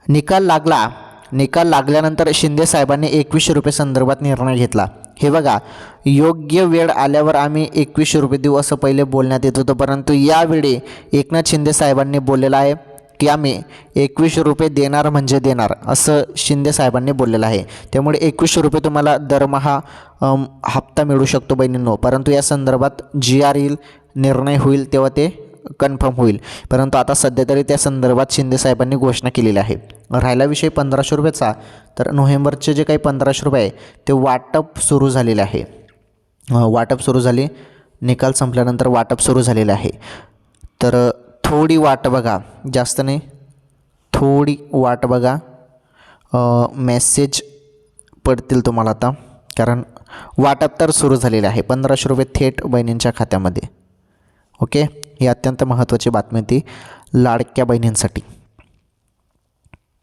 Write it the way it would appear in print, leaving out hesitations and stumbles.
निकाल लागला. निकाल लागल्यानंतर शिंदे साहेबांनी 2100 रुपये संदर्भात निर्णय घेतला. हे बघा, योग्य वेळ आल्यावर आम्ही 2100 रुपये देऊ असं पहिले बोलण्यात येत होतं, परंतु यावेळी एकनाथ शिंदे साहेबांनी बोललेलं आहे की आम्ही 2100 रुपये देणार म्हणजे देणार असं शिंदे साहेबांनी बोललेलं आहे. त्यामुळे 2100 रुपये तुम्हाला दरमहा हप्ता मिळू शकतो बहिणींनो. परंतु या संदर्भात GR येईल, निर्णय होईल तेव्हा ते कन्फर्म होईल. परंतु आता सध्या तरी त्या संदर्भात शिंदे साहेबांनी घोषणा केलेली आहे. राहिला विषय 1500 रुपयाचा, तर नोव्हेंबरचे जे काही 1500 रुपये आहे ते वाटप सुरू झालेले आहे. वाटप सुरू झाले, निकाल संपल्यानंतर वाटप सुरू झालेलं आहे. तर थोडी वाट बघा, जास्त नाही, थोडी वाट बघा. मेसेज पडतील तुम्हाला आता, कारण वाटप तर सुरू झालेले आहे. 1500 रुपये थेट बहिणींच्या खात्यामध्ये. ओके, ही अत्यंत महत्त्वाची बातमी होती लाडक्या बहिणींसाठी.